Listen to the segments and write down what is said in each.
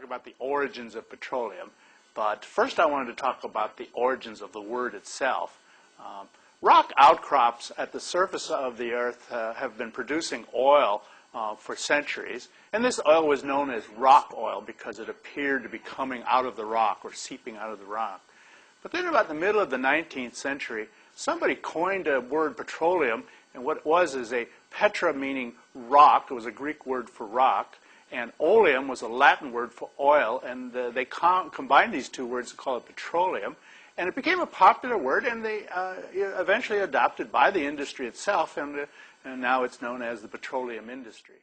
about the origins of petroleum, but first I wanted to talk about the origins of the word itself. Rock outcrops at the surface of the earth have been producing oil for centuries, and this oil was known as rock oil because it appeared to be coming out of the rock or seeping out of the rock. But then about the middle of the 19th century, somebody coined a word petroleum, and what it was is a petra meaning rock. It was a Greek word for rock, and oleum was a Latin word for oil, and they combined these two words to call it petroleum. And it became a popular word, and they eventually adopted by the industry itself, and now it's known as the petroleum industry.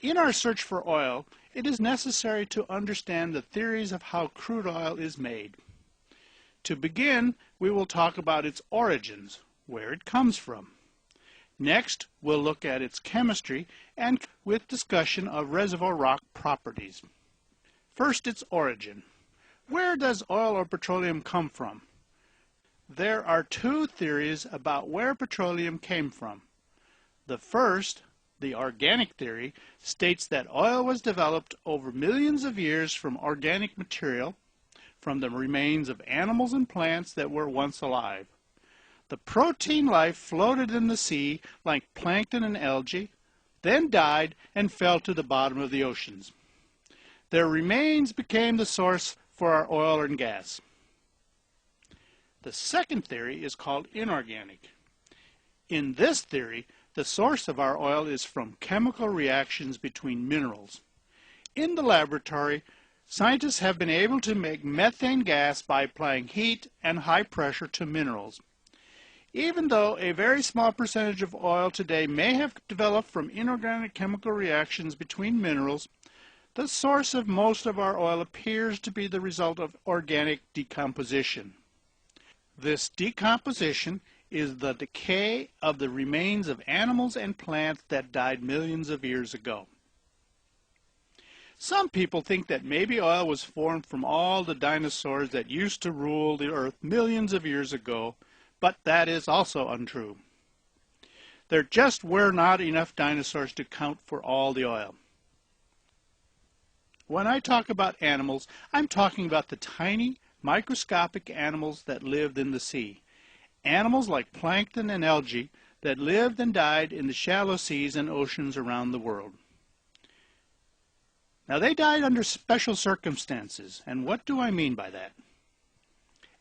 In our search for oil, it is necessary to understand the theories of how crude oil is made. To begin, we will talk about its origins, where it comes from. Next, we'll look at its chemistry and with discussion of reservoir rock properties. First, its origin. Where does oil or petroleum come from? There are two theories about where petroleum came from. The first, the organic theory, states that oil was developed over millions of years from organic material, from the remains of animals and plants that were once alive. The protein life floated in the sea like plankton and algae, then died and fell to the bottom of the oceans. Their remains became the source for our oil and gas. The second theory is called inorganic. In this theory, the source of our oil is from chemical reactions between minerals. In the laboratory, scientists have been able to make methane gas by applying heat and high pressure to minerals. Even though a very small percentage of oil today may have developed from inorganic chemical reactions between minerals, the source of most of our oil appears to be the result of organic decomposition. This decomposition is the decay of the remains of animals and plants that died millions of years ago. Some people think that maybe oil was formed from all the dinosaurs that used to rule the earth millions of years ago, but that is also untrue. There just were not enough dinosaurs to count for all the oil. When I talk about animals, I'm talking about the tiny, microscopic animals that lived in the sea. Animals like plankton and algae that lived and died in the shallow seas and oceans around the world. Now, they died under special circumstances, and what do I mean by that?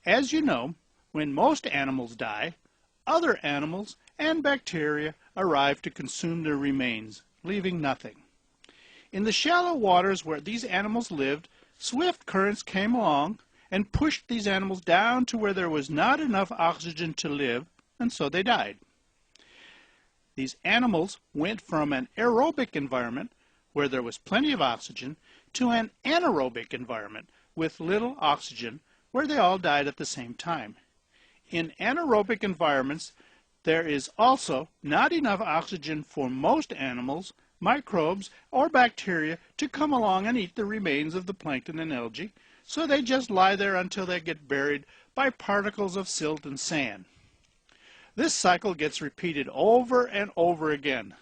As you know, when most animals die, other animals and bacteria arrive to consume their remains, leaving nothing. In the shallow waters where these animals lived, swift currents came along and pushed these animals down to where there was not enough oxygen to live, and so they died. These animals went from an aerobic environment, where there was plenty of oxygen, to an anaerobic environment with little oxygen, where they all died at the same time. In anaerobic environments, there is also not enough oxygen for most animals, microbes, or bacteria to come along and eat the remains of the plankton and algae, so they just lie there until they get buried by particles of silt and sand. This cycle gets repeated over and over again.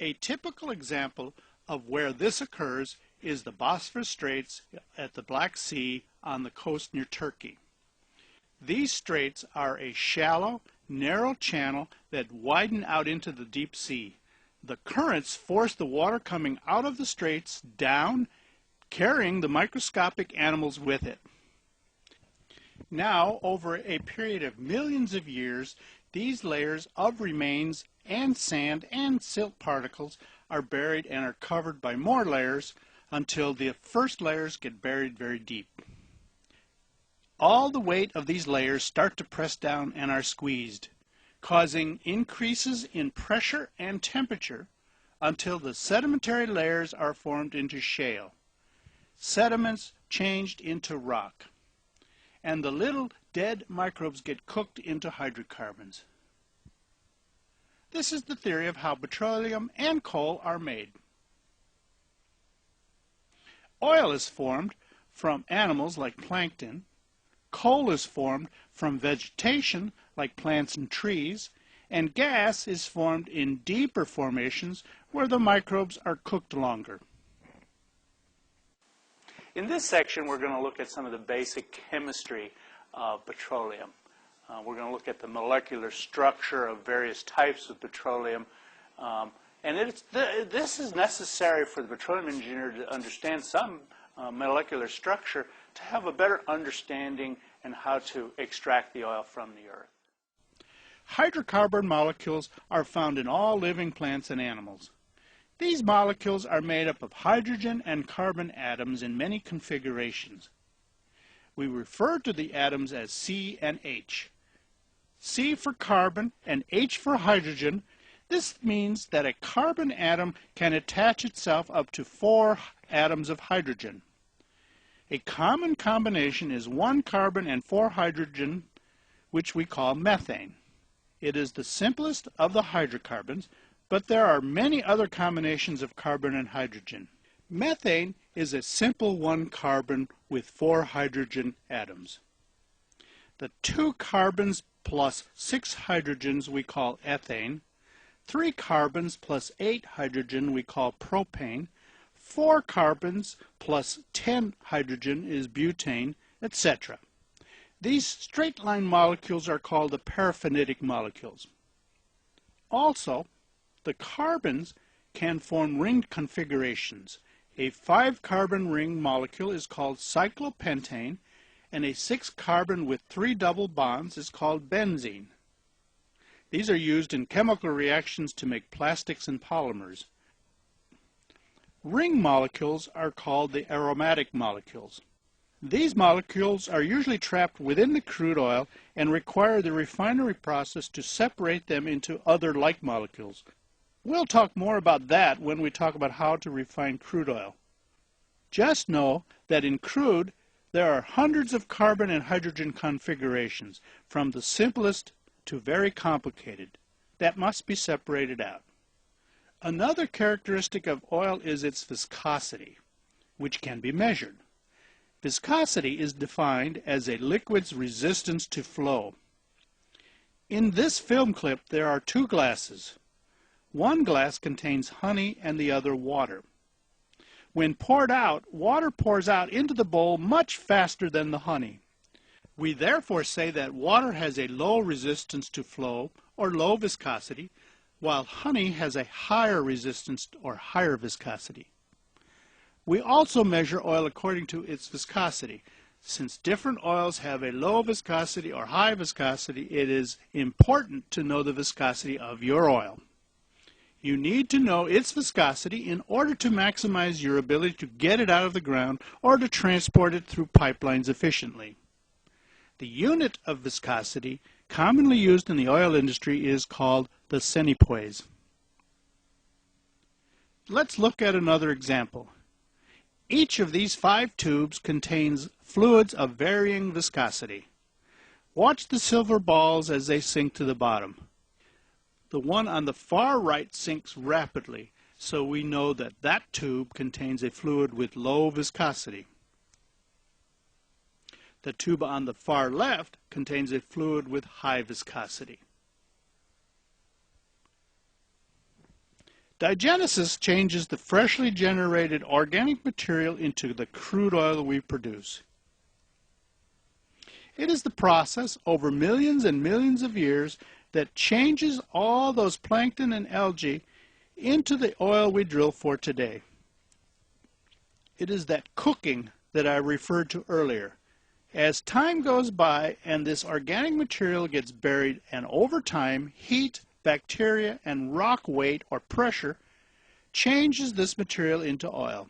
A typical example of where this occurs is the Bosphorus Straits at the Black Sea on the coast near Turkey. These straits are a shallow, narrow channel that widen out into the deep sea. The currents force the water coming out of the straits down, carrying the microscopic animals with it. Now, over a period of millions of years, these layers of remains and sand and silt particles are buried and are covered by more layers until the first layers get buried very deep. All the weight of these layers start to press down and are squeezed, causing increases in pressure and temperature until the sedimentary layers are formed into shale. Sediments changed into rock, and the little dead microbes get cooked into hydrocarbons. This is the theory of how petroleum and coal are made. Oil is formed from animals like plankton. Coal is formed from vegetation like plants and trees, and gas is formed in deeper formations where the microbes are cooked longer. In this section, we're going to look at some of the basic chemistry of petroleum. We're going to look at the molecular structure of various types of petroleum. This is necessary for the petroleum engineer to understand some molecular structure to have a better understanding and how to extract the oil from the earth. Hydrocarbon molecules are found in all living plants and animals. These molecules are made up of hydrogen and carbon atoms in many configurations. We refer to the atoms as C and H. C for carbon and H for hydrogen. This means that a carbon atom can attach itself up to 4 atoms of hydrogen. A common combination is 1 carbon and 4 hydrogen, which we call methane. It is the simplest of the hydrocarbons, but there are many other combinations of carbon and hydrogen. Methane is a simple 1 carbon with 4 hydrogen atoms. The 2 carbons plus 6 hydrogens we call ethane. 3 carbons plus 8 hydrogen we call propane. 4 carbons plus 10 hydrogen is butane, etc. These straight-line molecules are called the paraffinitic molecules. Also, the carbons can form ring configurations. A 5-carbon ring molecule is called cyclopentane, and a 6-carbon with 3 double bonds is called benzene. These are used in chemical reactions to make plastics and polymers. Ring molecules are called the aromatic molecules. These molecules are usually trapped within the crude oil and require the refinery process to separate them into other like molecules. We'll talk more about that when we talk about how to refine crude oil. Just know that in crude, there are hundreds of carbon and hydrogen configurations, from the simplest to very complicated, that must be separated out. Another characteristic of oil is its viscosity, which can be measured. Viscosity is defined as a liquid's resistance to flow. In this film clip, there are 2 glasses. One glass contains honey and the other water. When poured out, water pours out into the bowl much faster than the honey. We therefore say that water has a low resistance to flow, or low viscosity, while honey has a higher resistance or higher viscosity. We also measure oil according to its viscosity. Since different oils have a low viscosity or high viscosity, it is important to know the viscosity of your oil. You need to know its viscosity in order to maximize your ability to get it out of the ground or to transport it through pipelines efficiently. The unit of viscosity commonly used in the oil industry is called the centipoise. Let's look at another example. Each of these 5 tubes contains fluids of varying viscosity. Watch the silver balls as they sink to the bottom. The one on the far right sinks rapidly, so we know that that tube contains a fluid with low viscosity. The tube on the far left contains a fluid with high viscosity. Digenesis changes the freshly generated organic material into the crude oil we produce. It is the process over millions and millions of years that changes all those plankton and algae into the oil we drill for today. It is that cooking that I referred to earlier. As time goes by and this organic material gets buried, and over time, heat, bacteria, and rock weight or pressure changes this material into oil.